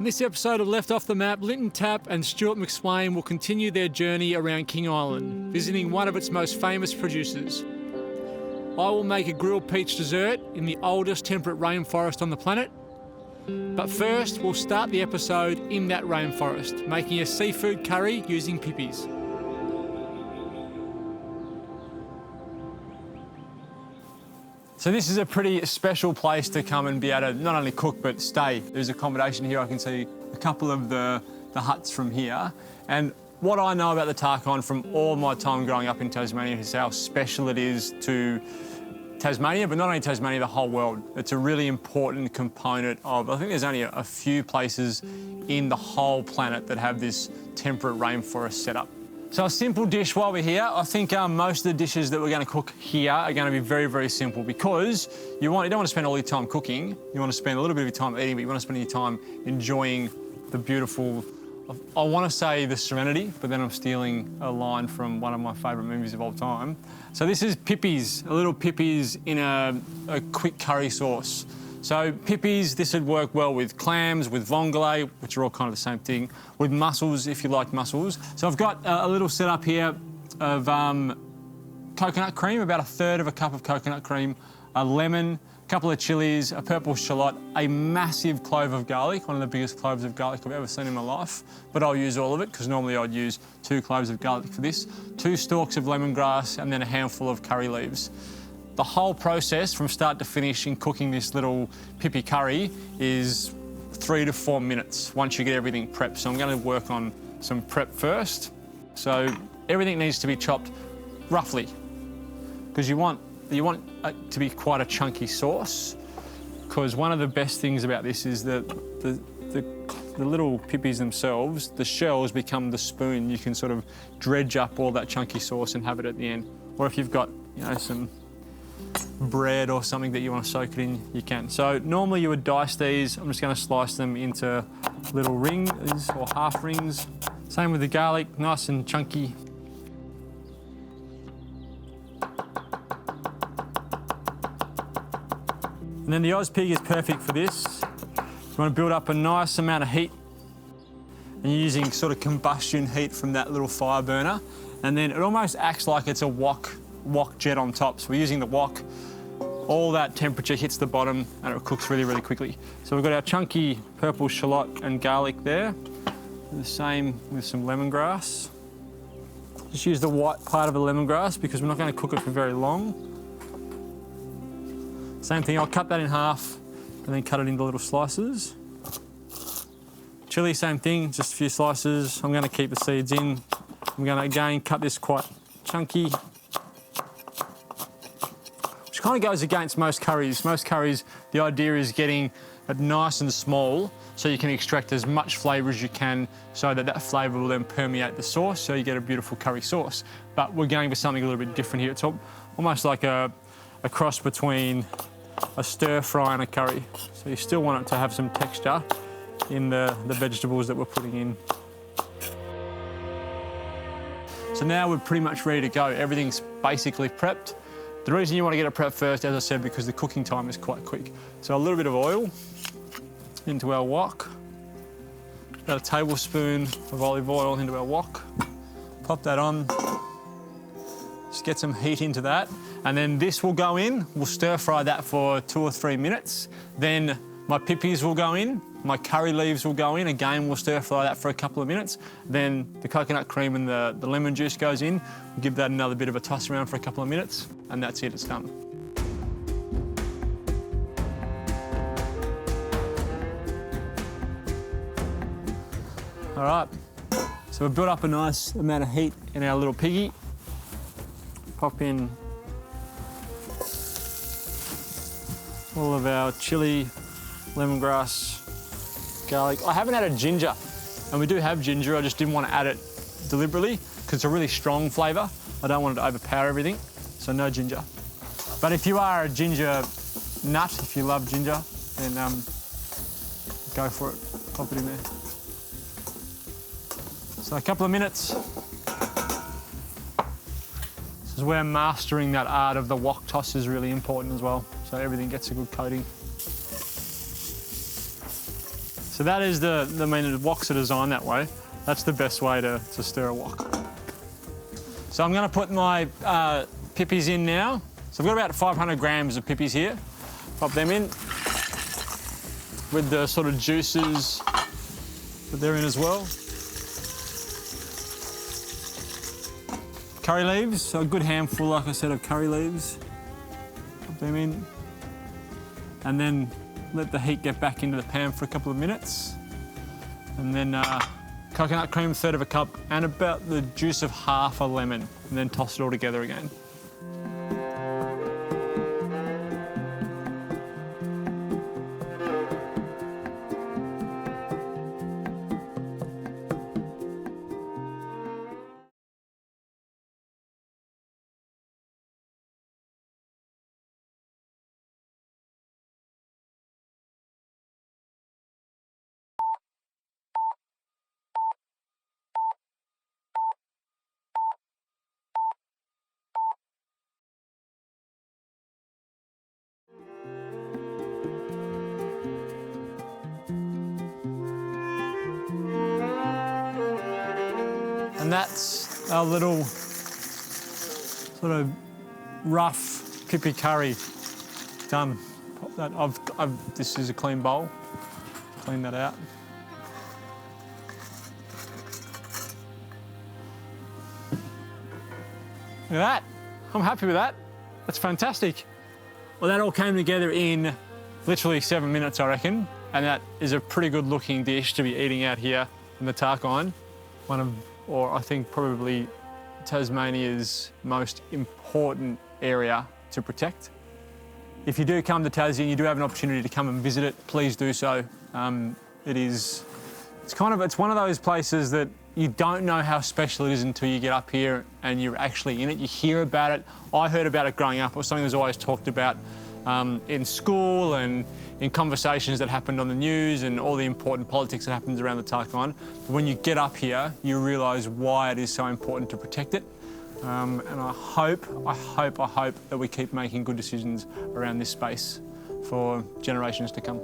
In this episode of Left Off the Map, Linton Tapp and Stuart McSwain will continue their journey around King Island, visiting one of its most famous producers. I will make a grilled peach dessert in the oldest temperate rainforest on the planet. But first, we'll start the episode in that rainforest, making a seafood curry using pippis. So this is a pretty special place to come and be able to not only cook but stay. There's accommodation here. I can see a couple of the huts from here. And what I know about the Tarkine from all my time growing up in Tasmania is how special it is to Tasmania, but not only Tasmania, the whole world. It's a really important component of, I think there's only a few places in the whole planet that have this temperate rainforest setup. So a simple dish while we're here. I think most of the dishes that we're going to cook here are going to be very, very simple because you don't want to spend all your time cooking. You want to spend a little bit of your time eating, but you want to spend your time enjoying the beautiful, I want to say the serenity, but then I'm stealing a line from one of my favourite movies of all time. So this is pippis, a little pippis in a quick curry sauce. So pippis, this would work well with clams, with vongole, which are all kind of the same thing, with mussels if you like mussels. So I've got a little setup here of coconut cream, about 1/3 of a cup of coconut cream, a lemon, a couple of chilies, a purple shallot, a massive clove of garlic, one of the biggest cloves of garlic I've ever seen in my life, but I'll use all of it because normally I'd use 2 cloves of garlic for this, 2 stalks of lemongrass, and then a handful of curry leaves. The whole process from start to finish in cooking this little pippi curry is 3 to 4 minutes once you get everything prepped. So I'm going to work on some prep first. So everything needs to be chopped roughly because you want it to be quite a chunky sauce, because one of the best things about this is that the little pippis themselves, the shells become the spoon. You can sort of dredge up all that chunky sauce and have it at the end. Or if you've got, some bread or something that you want to soak it in, you can. So normally you would dice these. I'm just going to slice them into little rings or half rings. Same with the garlic, nice and chunky. And then the Oz pig is perfect for this. You want to build up a nice amount of heat, and you're using sort of combustion heat from that little fire burner, and then it almost acts like it's a wok jet on top. So we're using the wok. All that temperature hits the bottom and it cooks really, really quickly. So we've got our chunky purple shallot and garlic there. The same with some lemongrass. Just use the white part of the lemongrass because we're not going to cook it for very long. Same thing, I'll cut that in half and then cut it into little slices. Chili, same thing, just a few slices. I'm going to keep the seeds in. I'm going to again cut this quite chunky. Kind of goes against most curries. Most curries, the idea is getting it nice and small so you can extract as much flavour as you can so that flavour will then permeate the sauce so you get a beautiful curry sauce. But we're going for something a little bit different here. It's almost like a cross between a stir fry and a curry. So you still want it to have some texture in the vegetables that we're putting in. So now we're pretty much ready to go. Everything's basically prepped. The reason you want to get it prepped first, as I said, because the cooking time is quite quick. So a little bit of oil into our wok. About a tablespoon of olive oil into our wok. Pop that on. Just get some heat into that. And then this will go in. We'll stir fry that for 2 or 3 minutes. Then my pippis will go in. My curry leaves will go in. Again, we'll stir fry that for a couple of minutes. Then the coconut cream and the lemon juice goes in. We'll give that another bit of a toss around for a couple of minutes. And that's it, it's done. All right, so we've built up a nice amount of heat in our little piggy. Pop in all of our chili, lemongrass, garlic. I haven't added ginger, and we do have ginger. I just didn't want to add it deliberately because it's a really strong flavour. I don't want it to overpower everything, so no ginger. But if you are a ginger nut, if you love ginger, then go for it. Pop it in there. So a couple of minutes. This is where mastering that art of the wok toss is really important as well, so everything gets a good coating. So that is the main woks are designed that way. That's the best way to stir a wok. So I'm going to put my pippis in now. So I've got about 500 grams of pippis here. Pop them in with the sort of juices that they're in as well. Curry leaves, so a good handful, like I said, of curry leaves. Pop them in. And then let the heat get back into the pan for a couple of minutes. And then coconut cream, 1/3 of a cup, and about the juice of half a lemon, and then toss it all together again. And that's our little sort of rough pippi curry done. Pop that. This is a clean bowl. Clean that out. Look at that. I'm happy with that. That's fantastic. Well, that all came together in literally 7 minutes, I reckon. And that is a pretty good looking dish to be eating out here in the Tarkine. Or I think probably Tasmania's most important area to protect. If you do come to Tassie and you do have an opportunity to come and visit it, please do so. It's one of those places that you don't know how special it is until you get up here and you're actually in it. You hear about it. I heard about it growing up. It was something that was always talked about in school and in conversations that happened on the news and all the important politics that happens around the Tarkine. But when you get up here, you realise why it is so important to protect it. And I hope that we keep making good decisions around this space for generations to come.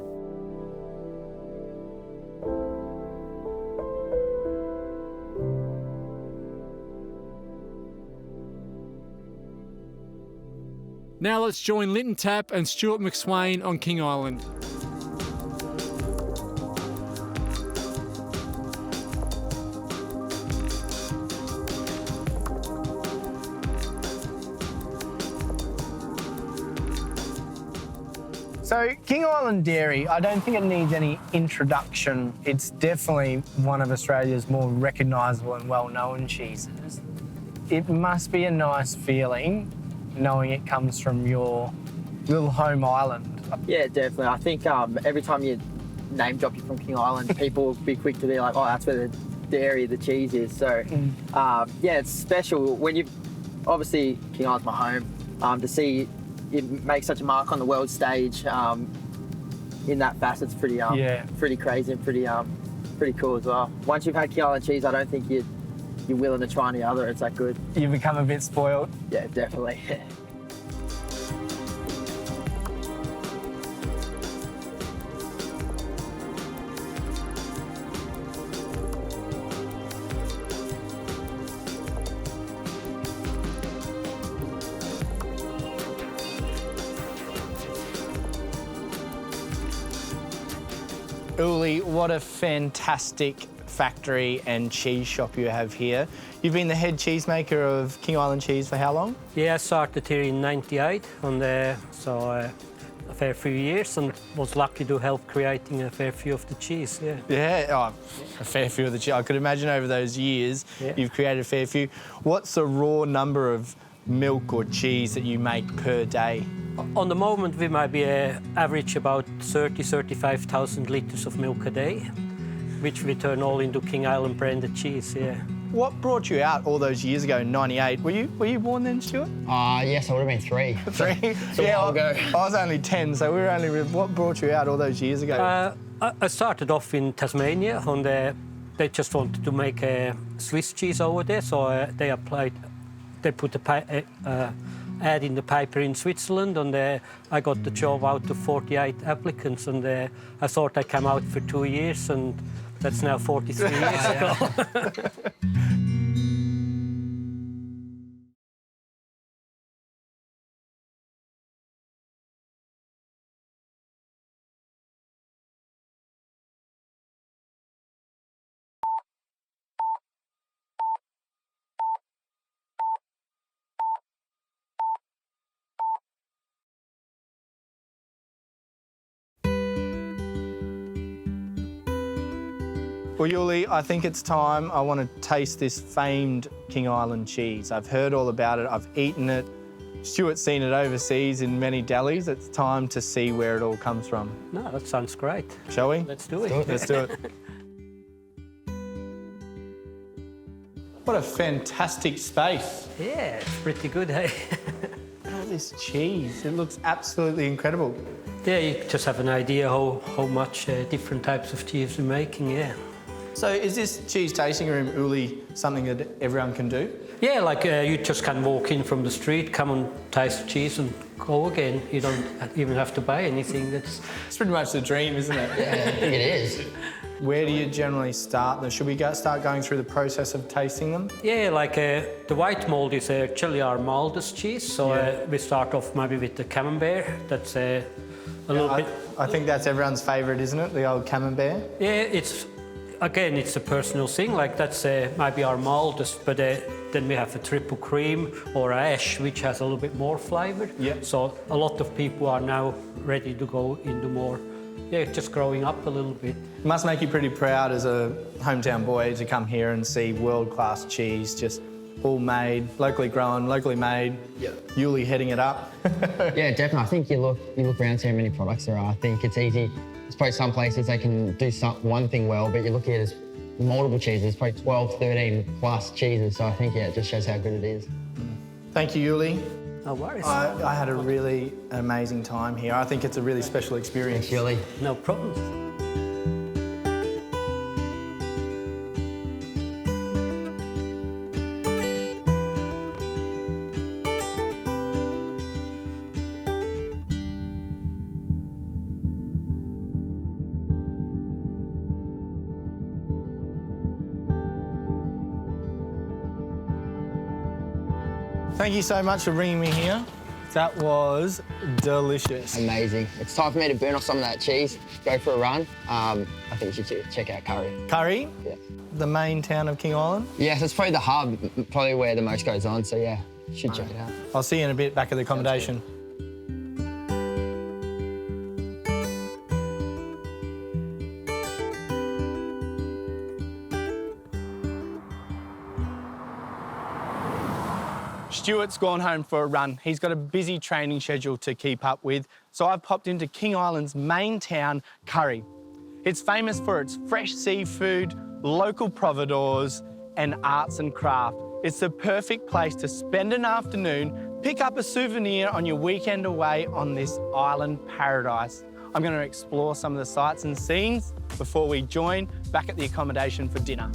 Now let's join Linton Tapp and Stuart McSwain on King Island. So King Island Dairy, I don't think it needs any introduction. It's definitely one of Australia's more recognisable and well-known cheeses. It must be a nice feeling knowing it comes from your little home island. Yeah, definitely. I think every time you name drop you from King Island, people will be quick to be like, oh, that's where the dairy, the cheese is. So, yeah, it's special. When you, obviously, King Island's my home, to see it make such a mark on the world stage in that facet's pretty pretty crazy and pretty cool as well. Once you've had King Island cheese, I don't think you're willing to try any other. It's that good. You become a bit spoiled. Yeah, definitely. Uli, what a fantastic factory and cheese shop you have here. You've been the head cheesemaker of King Island Cheese for how long? Yeah, I started here in '98, so a fair few years, and was lucky to help creating a fair few of the cheese. Yeah. Yeah, a fair few of the cheese. I could imagine over those years you've created a fair few. What's the raw number of milk or cheese that you make per day? On the moment, we might be average about 35,000 litres of milk a day, which we turn all into King Island branded cheese. Yeah. What brought you out all those years ago in '98? Were you born then, Stuart? Yes, I would have been 3. 3? Yeah, I'll go. I was only 10, so we were only. What brought you out all those years ago? I started off in Tasmania, and they just wanted to make a Swiss cheese over there, so they put a ad in the paper in Switzerland, and I got the job out of 48 applicants, and I thought I'd come out for 2 years, and that's now 43 years ago. Well, Yuli, I think it's time. I want to taste this famed King Island cheese. I've heard all about it. I've eaten it. Stuart's seen it overseas in many delis. It's time to see where it all comes from. No, that sounds great. Shall we? Let's do it. Let's do it. What a fantastic space. Yeah, it's pretty good, hey? Look at this cheese. It looks absolutely incredible. Yeah, you just have an idea how much different types of cheese we're making, yeah. So is this cheese tasting room, Uli, something that everyone can do? Yeah, like you just can walk in from the street, come and taste the cheese and go again. You don't even have to buy anything. It's pretty much the dream, isn't it? Yeah, I think it is. Where do you generally start them? Should we start going through the process of tasting them? Yeah, like the white mold is actually our mildest cheese. So we start off maybe with the camembert. That's a little bit... I think that's everyone's favourite, isn't it? The old camembert? Yeah, it's a personal thing. Like that's maybe our mildest, but then we have a triple cream or a ash, which has a little bit more flavour. Yeah. So a lot of people are now ready to go into more, just growing up a little bit. It must make you pretty proud as a hometown boy to come here and see world-class cheese, just all made, locally grown, locally made. Yeah. Yuli heading it up. Yeah, definitely. I think you look around, see how many products there are. I think it's easy. I suppose some places they can do one thing well, but you're looking at it as multiple cheeses, probably 12, 13 plus cheeses. So I think, it just shows how good it is. Thank you, Yuli. No worries. I had a really amazing time here. I think it's a really special experience. Thanks, Yuli. No problem. Thank you so much for bringing me here. That was delicious. Amazing. It's time for me to burn off some of that cheese, go for a run. I think you should check out Curry. Curry? Yeah. The main town of King Island? Yes, it's probably the hub, probably where the most goes on. So yeah, you should check it out. I'll see you in a bit back at the accommodation. Stuart's gone home for a run. He's got a busy training schedule to keep up with, so I've popped into King Island's main town, Curry. It's famous for its fresh seafood, local providores, and arts and craft. It's the perfect place to spend an afternoon, pick up a souvenir on your weekend away on this island paradise. I'm going to explore some of the sights and scenes before we join back at the accommodation for dinner.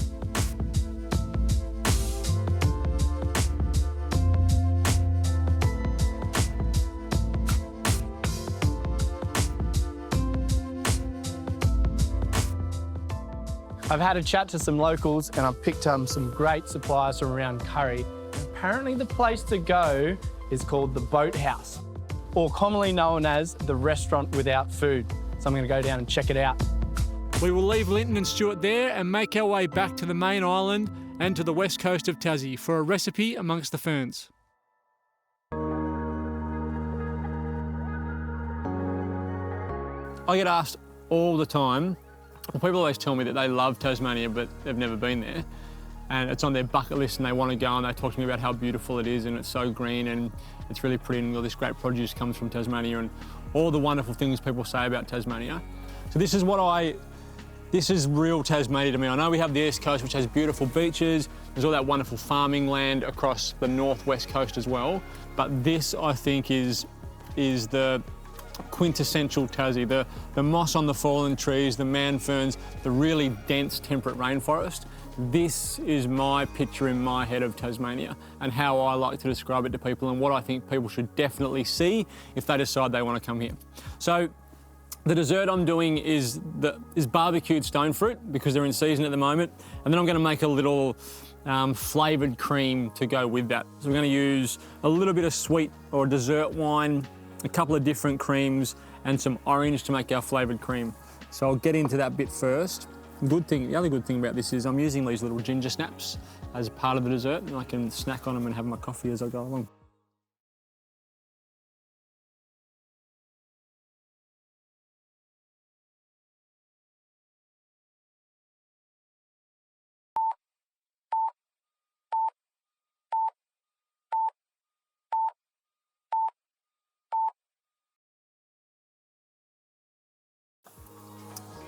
I've had a chat to some locals and I've picked up some great suppliers from around Curry. Apparently the place to go is called the Boathouse, or commonly known as the Restaurant Without Food. So I'm going to go down and check it out. We will leave Linton and Stuart there and make our way back to the main island and to the west coast of Tassie for a recipe amongst the ferns. I get asked all the time. People always tell me that they love Tasmania, but they've never been there. And it's on their bucket list and they want to go, and they talk to me about how beautiful it is and it's so green and it's really pretty and all this great produce comes from Tasmania and all the wonderful things people say about Tasmania. So this is real Tasmania to me. I know we have the East Coast, which has beautiful beaches. There's all that wonderful farming land across the northwest coast as well. But this, I think, is the quintessential Tassie. The moss on the fallen trees, the man ferns, the really dense temperate rainforest. this is my picture in my head of Tasmania and how I like to describe it to people and what I think people should definitely see if they decide they want to come here. So the dessert I'm doing is barbecued stone fruit because they're in season at the moment. And then I'm going to make a little flavoured cream to go with that. So we're going to use a little bit of sweet or dessert wine, a couple of different creams and some orange to make our flavoured cream. So I'll get into that bit first. The other good thing about this is I'm using these little ginger snaps as part of the dessert and I can snack on them and have my coffee as I go along.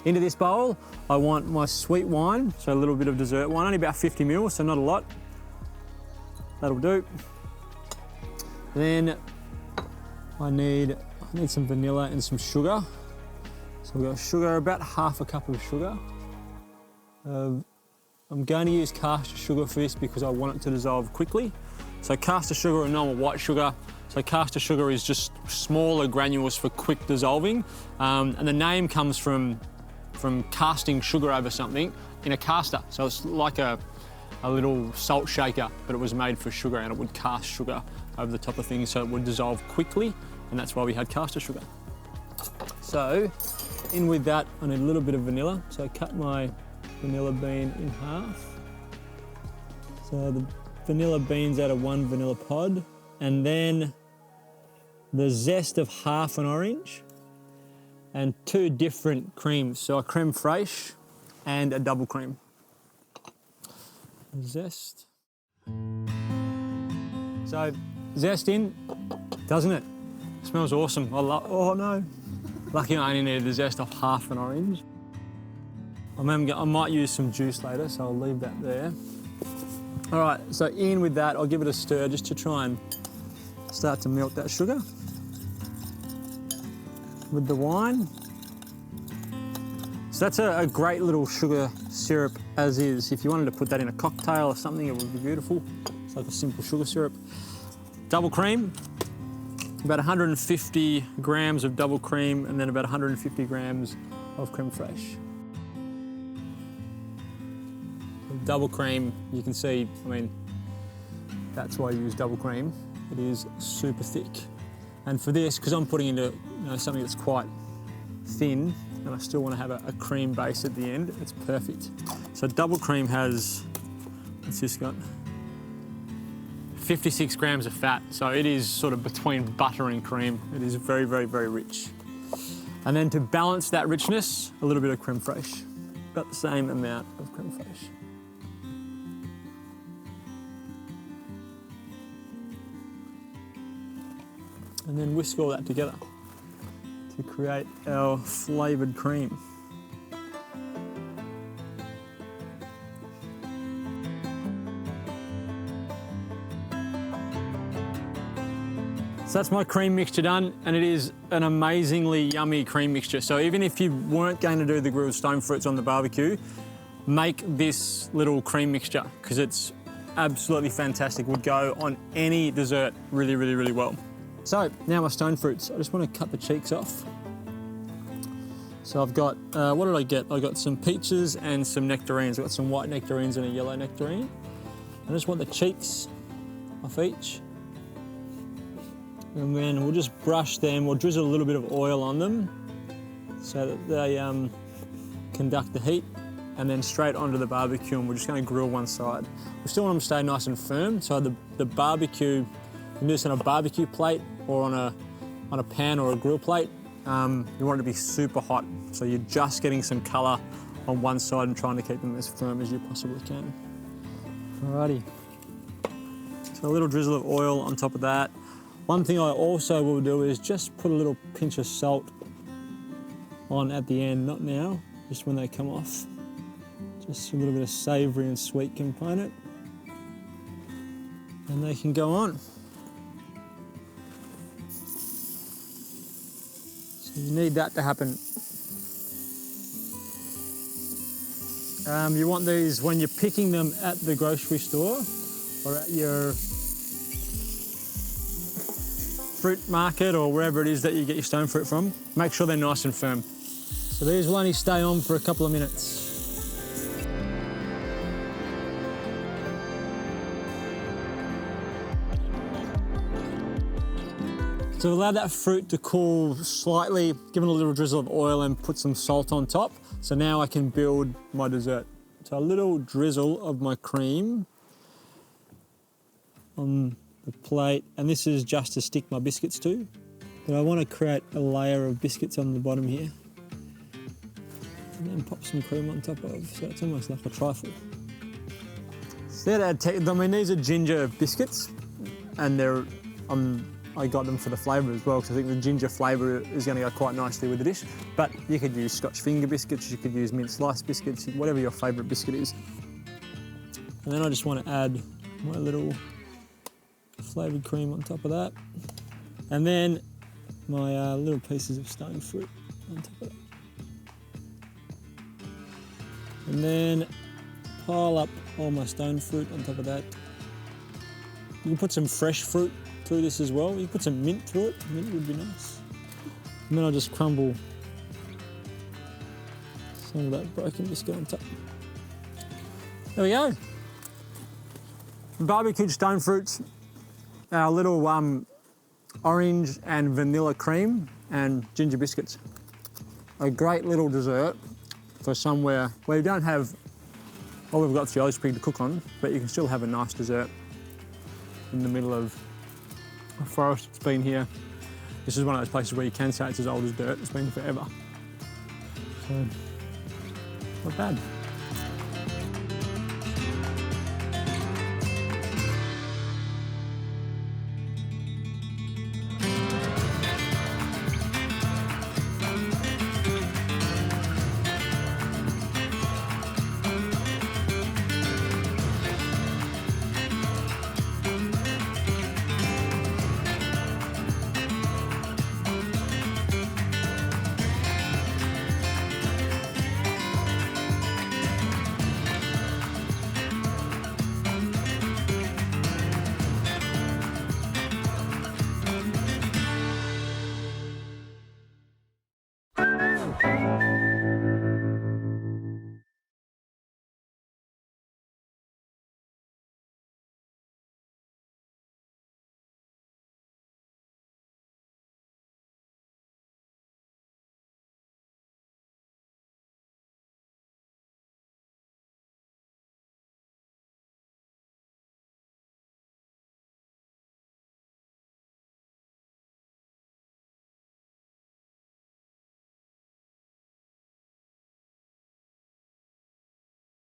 Into this bowl, I want my sweet wine, so a little bit of dessert wine, only about 50 ml, so not a lot. That'll do. Then I need some vanilla and some sugar. So we've got sugar, about half a cup of sugar. I'm going to use caster sugar for this because I want it to dissolve quickly. So caster sugar and normal white sugar. So caster sugar is just smaller granules for quick dissolving. And the name comes from casting sugar over something in a caster. So it's like a little salt shaker, but it was made for sugar and it would cast sugar over the top of things so it would dissolve quickly, and that's why we had caster sugar. So in with that, I need a little bit of vanilla. So I cut my vanilla bean in half. So the vanilla beans out of one vanilla pod, and then the zest of half an orange, and two different creams, so a creme fraiche and a double cream. Zest. So zest in, doesn't it? Smells awesome. Oh no. Lucky I only needed the zest off half an orange. I might use some juice later, so I'll leave that there. All right, so in with that, I'll give it a stir just to try and start to melt that sugar. With the wine. So that's a great little sugar syrup as is. If you wanted to put that in a cocktail or something, it would be beautiful. It's like a simple sugar syrup. Double cream, about 150 grams of double cream and then about 150 grams of creme fraiche. Double cream, you can see, I mean, that's why I use double cream. It is super thick. And for this, because I'm putting into something that's quite thin, and I still want to have a cream base at the end, it's perfect. So double cream has, what's this got? 56 grams of fat. So it is sort of between butter and cream. It is very, very, very rich. And then to balance that richness, a little bit of creme fraiche. About the same amount of creme fraiche. And then whisk all that together to create our flavoured cream. So that's my cream mixture done, and it is an amazingly yummy cream mixture. So even if you weren't going to do the grilled stone fruits on the barbecue, make this little cream mixture because it's absolutely fantastic. Would go on any dessert really, really, really well. So now my stone fruits, I just want to cut the cheeks off. So I've got, what did I get? I got some peaches and some nectarines. I've got some white nectarines and a yellow nectarine. I just want the cheeks off each. And then we'll just brush them, we'll drizzle a little bit of oil on them so that they conduct the heat, and then straight onto the barbecue, and we're just going to grill one side. We still want them to stay nice and firm, so the barbecue, you can do this on a barbecue plate or on a pan or a grill plate. You want it to be super hot, so you're just getting some colour on one side and trying to keep them as firm as you possibly can. Alrighty. So a little drizzle of oil on top of that. One thing I also will do is just put a little pinch of salt on at the end, not now, just when they come off. Just a little bit of savoury and sweet component. And they can go on. So you need that to happen You want these when you're picking them at the grocery store or at your fruit market or wherever it is that you get your stone fruit from. Make sure they're nice and firm. So these will only stay on for a couple of minutes. So allow that fruit to cool slightly, give it a little drizzle of oil and put some salt on top. So now I can build my dessert. So a little drizzle of my cream on the plate, and this is just to stick my biscuits to. But I want to create a layer of biscuits on the bottom here. And then pop some cream on top of, so it's almost like a trifle. So these are ginger biscuits, and I got them for the flavour as well, because I think the ginger flavour is going to go quite nicely with the dish. But you could use Scotch finger biscuits, you could use mint slice biscuits, whatever your favourite biscuit is. And then I just want to add my little flavoured cream on top of that. And then my little pieces of stone fruit on top of that. And then pile up all my stone fruit on top of that. You can put some fresh fruit through this as well. You can put some mint through it. Mint would be nice. And then I'll just crumble some of that broken biscuit on top. There we go. Barbecued stone fruits, our little orange and vanilla cream and ginger biscuits. A great little dessert for somewhere where you don't have, all we've got is the Oz pig to cook on, but you can still have a nice dessert in the middle of a forest. It's been here. This is one of those places where you can say it's as old as dirt. It's been forever. So, not bad.